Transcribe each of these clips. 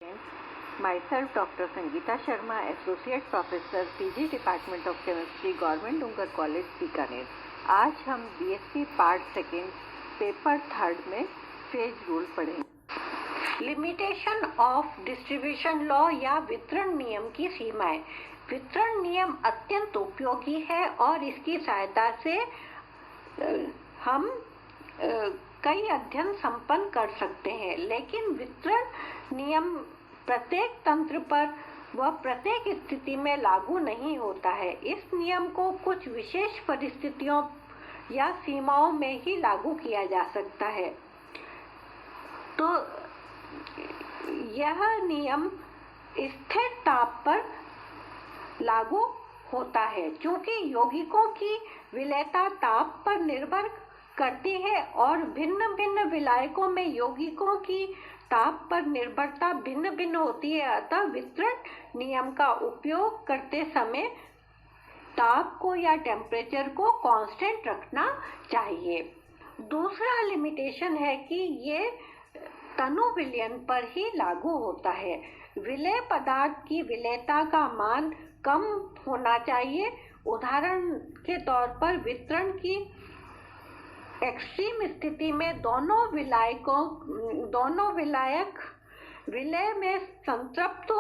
Myself, Dr. Sangeeta Sharma, Associate Professor, PG Department of Chemistry, Government Ungar College, Bikaner. आज हम BSc part second paper third में phase rule पढ़ेंगे। Limitation of distribution law या वितरण नियम की सीमाएं। वितरण नियम अत्यंत उपयोगी है और इसकी सहायता से हम कई अध्ययन संपन्न कर सकते हैं, लेकिन वितरण नियम प्रत्येक तंत्र पर व प्रत्येक स्थिति में लागू नहीं होता है। इस नियम को कुछ विशेष परिस्थितियों या सीमाओं में ही लागू किया जा सकता है। तो यह नियम स्थिर ताप पर लागू होता है, क्योंकि यौगिकों की विलेयता ताप पर निर्भर करती है और भिन्न भिन्न विलायकों में यौगिकों की ताप पर निर्भरता भिन्न भिन्न होती है। अतः वितरण नियम का उपयोग करते समय ताप को या टेम्परेचर को कांस्टेंट रखना चाहिए। दूसरा लिमिटेशन है कि ये तनु विलयन पर ही लागू होता है। विलेय पदार्थ की विलेयता का मान कम होना चाहिए। उदाहरण के तौर पर वितरण की एक्सट्रीम स्थिति में दोनों विलायक विलय में संतृप्त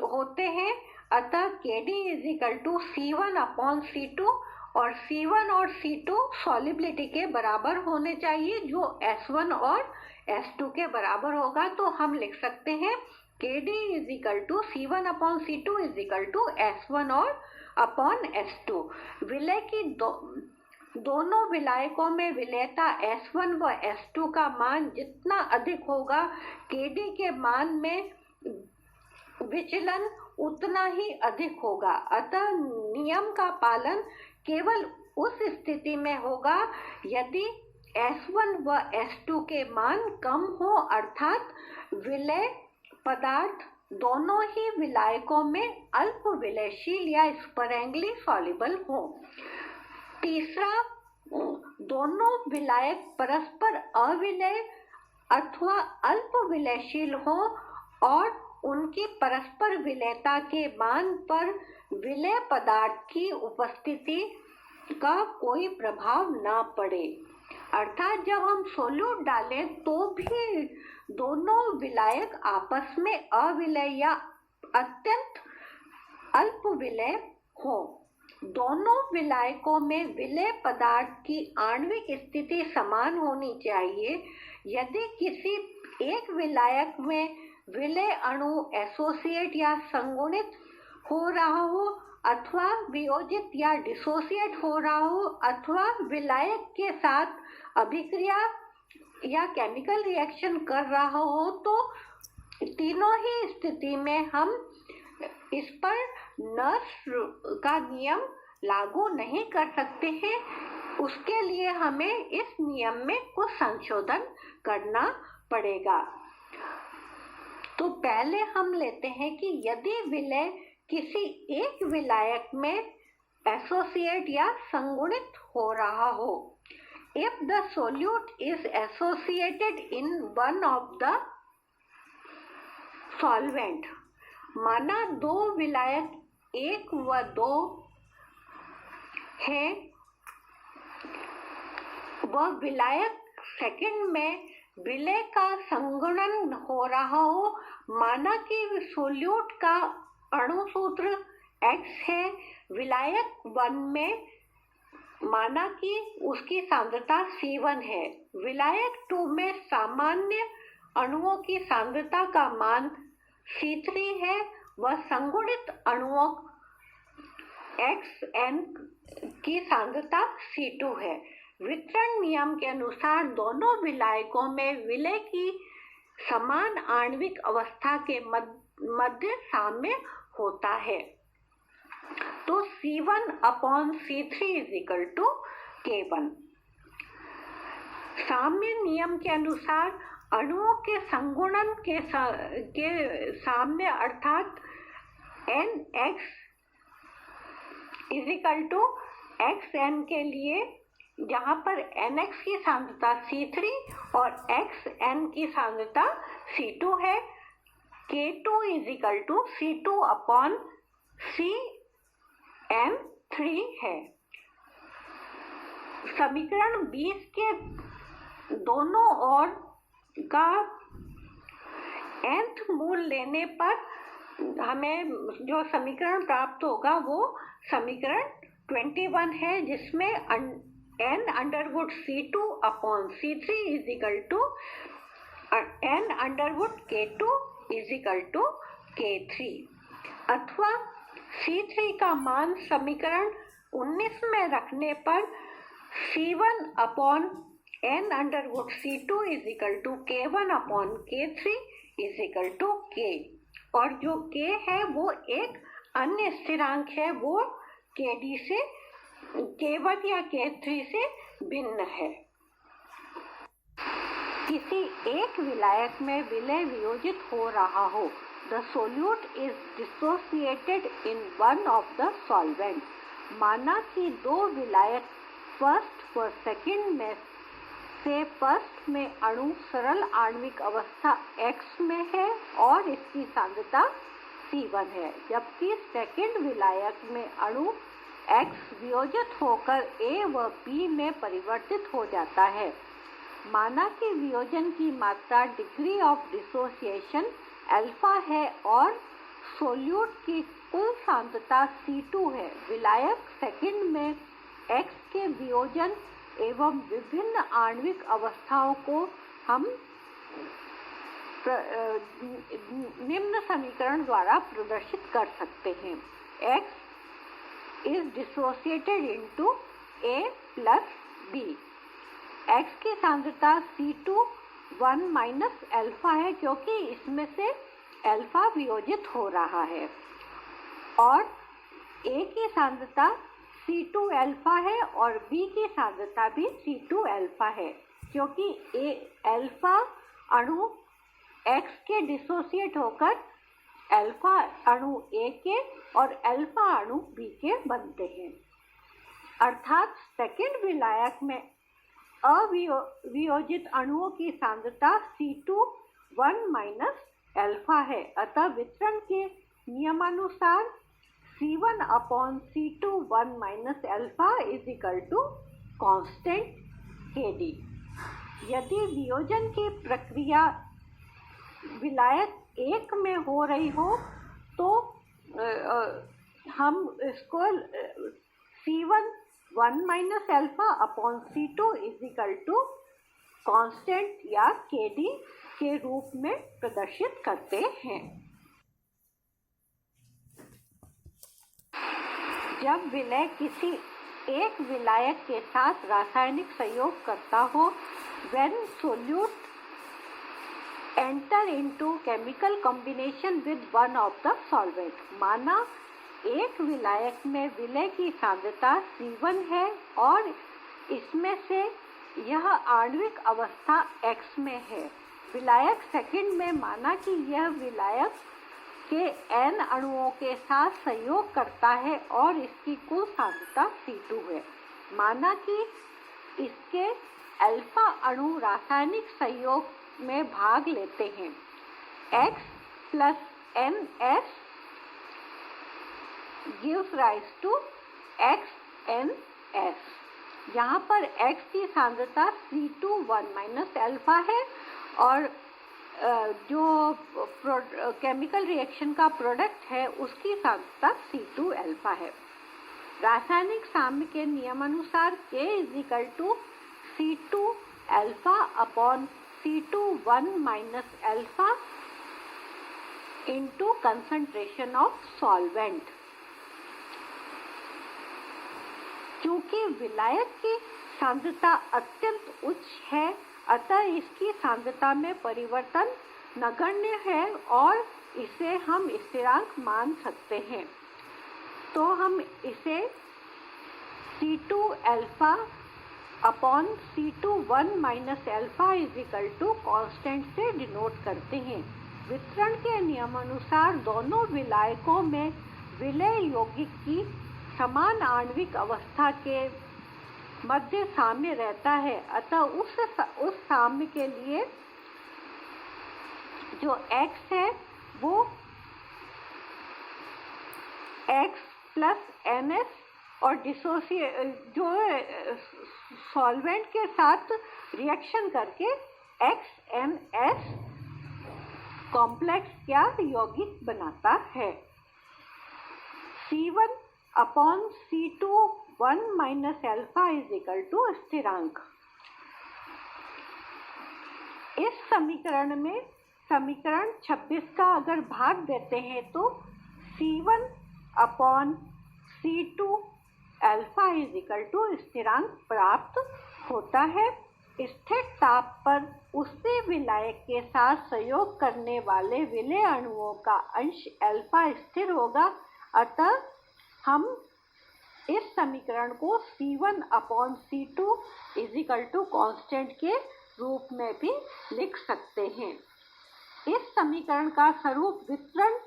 होते हैं। अतः Kd = C1/C2 और C1 और C2 सॉलिबिलिटी के बराबर होने चाहिए, जो S1 और S2 के बराबर होगा। तो हम लिख सकते हैं Kd = C1/C2 S1 और S2। विलय की दोनों विलायकों में विलेयता S1 व S2 का मान जितना अधिक होगा, Kd के मान में विचलन उतना ही अधिक होगा। अतः नियम का पालन केवल उस स्थिति में होगा यदि S1 व S2 के मान कम हो, अर्थात विलेय पदार्थ दोनों ही विलायकों में अल्प विलयशील या स्परेंगली सॉल्युबल हो। तीसरा, दोनों विलायक परस्पर अविलेय अथवा अल्प विलयशील हो और उनकी परस्पर विलेयता के मान पर विलेय पदार्थ की उपस्थिति का कोई प्रभाव ना पड़े। अर्थात जब हम सोल्यूट डालें तो भी दोनों विलायक आपस में अविलेय या अत्यंत अल्प विलेय हो। दोनों विलायकों में विलेय पदार्थ की आणविक स्थिति समान होनी चाहिए। यदि किसी एक विलायक में विलेय अणु एसोसिएट या संगुणित हो रहा हो, अथवा वियोजित या डिसोसिएट हो रहा हो, अथवा विलायक के साथ अभिक्रिया या केमिकल रिएक्शन कर रहा हो, तो तीनों ही स्थिति में हम इस पर नर्स का नियम लागू नहीं कर सकते हैं। उसके लिए हमें इस नियम में कुछ संशोधन करना पड़ेगा। तो पहले हम लेते हैं कि यदि विलेय किसी एक विलायक में एसोसिएट या संगुणित हो रहा हो, if the solute is associated in one of the solvent, माना दो विलायक 1 व 2 हैं, वह विलायक सेकंड में विलेय का संगुणन हो रहा हो। माना कि सोल्यूट का अणु सूत्र X है, विलायक 1 में माना कि उसकी सांद्रता C1 है, विलायक 2 में सामान्य अणुओं की सांद्रता का मान C3 है, वह संगुणित अणुओं XN की सांद्रता C2 है। वितरण नियम के अनुसार दोनों विलायकों में विलेय की समान आणविक अवस्था के मध्य साम्य होता है। तो C1/C3 = K1। साम्य नियम के अनुसार अणुओं के संगुणन के साम्य अर्थात NX XN के लिए जहाँ पर NX की सांद्रता C3 और XN की सांद्रता C2 है, K2 is equal to C2 upon CN3 है। समीकरण 20 के दोनों ओर का nth मूल लेने पर हमें जो समीकरण प्राप्त होगा वो समीकरण 21 है, जिसमें n under root C2 upon C3 is equal to n under root K2 is equal to K3, अथवा C3 का मान समीकरण 19 में रखने पर C1 upon n under root C2 is equal to K1 upon K3 is equal to K, और जो K है वो एक अन्य स्थिरांक है, वो KD से K1 या K3 से भिन्न है। किसी एक विलायक में विलय वियोजित हो रहा हो, the solute is dissociated in one of the solvent। माना कि दो विलायक फर्स्ट व सेकंड में से फर्स्ट में अणु सरल आणविक अवस्था X में है और इसकी सांद्रता C1 है, जबकि सेकंड विलायक में अणु X वियोजित होकर A व B में परिवर्तित हो जाता है। माना कि वियोजन की मात्रा डिग्री ऑफ डिसोसिएशन अल्फा है और सोल्यूट की कुल सांद्रता C2 है। विलायक सेकंड में X के वियोजन एवं विभिन्न आणविक अवस्थाओं को हम निम्न समीकरण द्वारा प्रदर्शित कर सकते हैं। X is dissociated into A plus B। X की सांद्रता C2 1 माइनस अल्फा है, क्योंकि इसमें से अल्फा वियोजित हो रहा है, और A की सांद्रता C2 अल्फा है और B की सांद्रता भी C2 अल्फा है, क्योंकि A अल्फा अणु X के डिसोसिएट होकर अल्फा अणु A के और अल्फा अणु B के बनते हैं। अर्थात सेकंड विलायक में अवियोजित अणुओं की सांद्रता C2 1 माइनस अल्फा है। अतः वितरण के नियमानुसार C1 upon C2 1 minus alpha is equal to constant KD। यदि वियोजन की प्रक्रिया विलायक एक में हो रही हो तो हम इसको C1 1 minus alpha upon C2 is equal to constant या KD के रूप में प्रदर्शित करते हैं। जब विलय किसी एक विलायक के साथ रासायनिक संयोग करता हो, when solute enter into chemical combination with one of the solvent। माना एक विलायक में विलय की सांद्रता C1 है और इसमें से यह आणविक अवस्था X में है। विलायक सेकंड में माना कि यह विलायक के N अणुओं के साथ संयोग करता है और इसकी कुल सांद्रता C2 है। माना कि इसके अल्फा अणु रासायनिक संयोग में भाग लेते हैं। X plus NS gives rise to XNS। यहाँ पर X की सांद्रता C2 1 माइनस अल्फा है और जो केमिकल रिएक्शन का प्रोडक्ट है उसकी सांद्रता C2 अल्फा है। रासायनिक साम्य के नियमानुसार K is equal to C2 alpha upon C2 1 minus alpha into concentration of solvent. क्योंकि विलायक की सांद्रता अत्यंत उच्च है, अतः इसकी सांद्रता में परिवर्तन नगण्य है और इसे हम स्थिरांक मान सकते हैं। तो हम इसे C2 alpha upon C2 1 minus alpha is equal to constant से डिनोट करते हैं। वितरण के नियमानुसार दोनों विलायकों में विलय यौगिक की समान आणविक अवस्था के मध्य साम्य रहता है। अतः उस साम्य के लिए जो X है वो NS और जो सॉल्वेंट के साथ रिएक्शन करके XNS कॉम्प्लेक्स क्या यौगिक बनाता है। C1/C2 1 - अल्फा = स्थिरांक। इस समीकरण में समीकरण 26 का अगर भाग देते हैं तो C1/C2 अल्फा = स्थिरांक प्राप्त होता है। स्थिर ताप पर उसी विलायक के साथ संयोग करने वाले विलेय अणुओं का अंश अल्फा स्थिर होगा। अतः हम इस समीकरण को C1/C2 कांस्टेंट के रूप में भी लिख सकते हैं। इस समीकरण का स्वरूप वितरण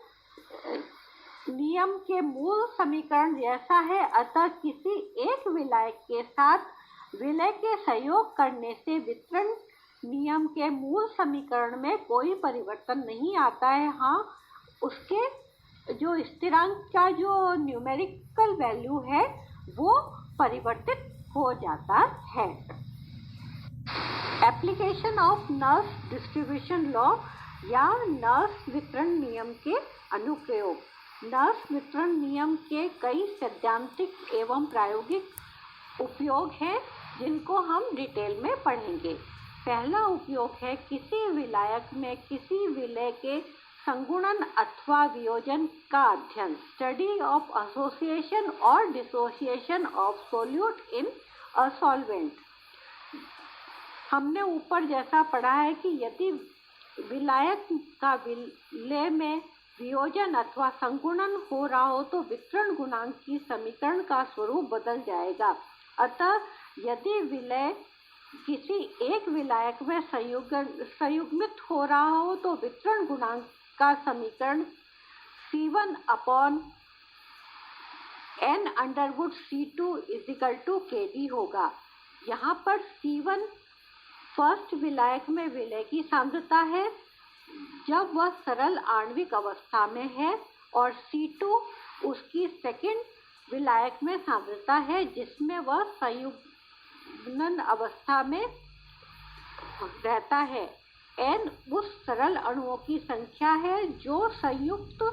नियम के मूल समीकरण जैसा है। अतः किसी एक विलायक के साथ विलय के संयोग करने से वितरण नियम के मूल समीकरण में कोई परिवर्तन नहीं आता है। हाँ, उसके जो स्थिरांक का जो न्यूमेरिकल वैल्यू है वो परिवर्तित हो जाता है। Application of nurse distribution law या नर्स वितरण नियम के अनुप्रयोग। नर्स वितरण नियम के कई सैद्धांतिक एवं प्रायोगिक उपयोग हैं जिनको हम डिटेल में पढ़ेंगे। पहला उपयोग है किसी विलायक में किसी विलेय के संगुणन अथवा वियोजन का अध्ययन। स्टडी ऑफ एसोसिएशन और dissociation of solute in a solvent. हमने ऊपर जैसा पढ़ा है कि यदि विलायक का विलेय में वियोजन अथवा संगुणन हो रहा हो तो वितरण गुणांक की समीकरण का स्वरूप बदल जाएगा। अतः यदि विलेय किसी एक विलायक में संयुग्मित हो रहा हो तो वितरण गुणांक का समीकरण C1/n√C2 = Kd होगा। यहाँ पर C1 फर्स्ट विलायक में विलेय की सांद्रता है जब वह सरल आणविक अवस्था में है और C2 उसकी सेकंड विलायक में सांद्रता है जिसमें वह संयुग्मन अवस्था में रहता है। N उस सरल अणुओं की संख्या है जो संयुक्त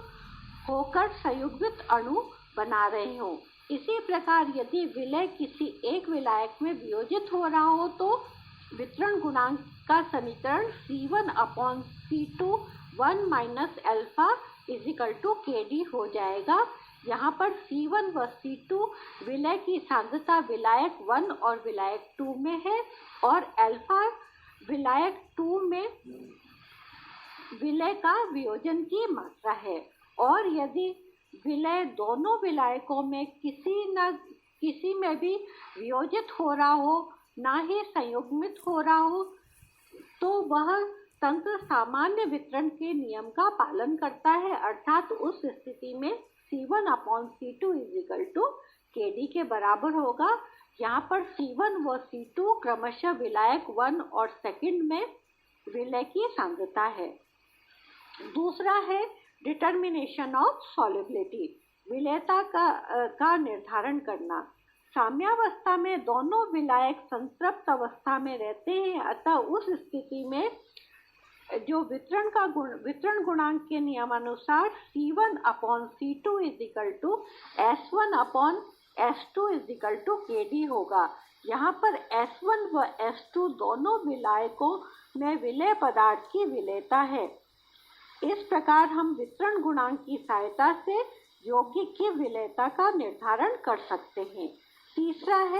होकर संयुग्मित अणु बना रहे हों। इसी प्रकार यदि विलेय किसी एक विलायक में वियोजित हो रहा हो तो वितरण गुणांक का समीकरण C1/C2 1 - अल्फा = Kd हो जाएगा। यहाँ पर C1 व C2 विलेय की सांद्रता विलायक 1 और विलायक 2 में है और अल्फा विलायक 2 में विलेय का वियोजन की मात्रा है। और यदि विलेय दोनों विलायकों में किसी में भी वियोजित हो रहा हो ना ही संयुग्मित हो रहा हो तो वह तंत्र सामान्य वितरण के नियम का पालन करता है। अर्थात उस स्थिति में C1/C2 = Kd के बराबर होगा। यहाँ पर C1 व C2 क्रमशः विलायक 1 और सेकंड में विलेय की सांद्रता है। दूसरा है डिटर्मिनेशन ऑफ सॉल्युबिलिटी, विलेयता का निर्धारण करना। साम्यावस्था में दोनों विलायक संतृप्त अवस्था में रहते हैं। अतः उस स्थिति में जो वितरण गुणांक के नियमानुसार C1/C2 = S1/S2 Kd होगा। यहाँ पर S1 व S2 दोनों विलायकों में विलेय पदार्थ की विलेयता है। इस प्रकार हम वितरण गुणांक की सहायता से यौगिक की विलेयता का निर्धारण कर सकते हैं। तीसरा है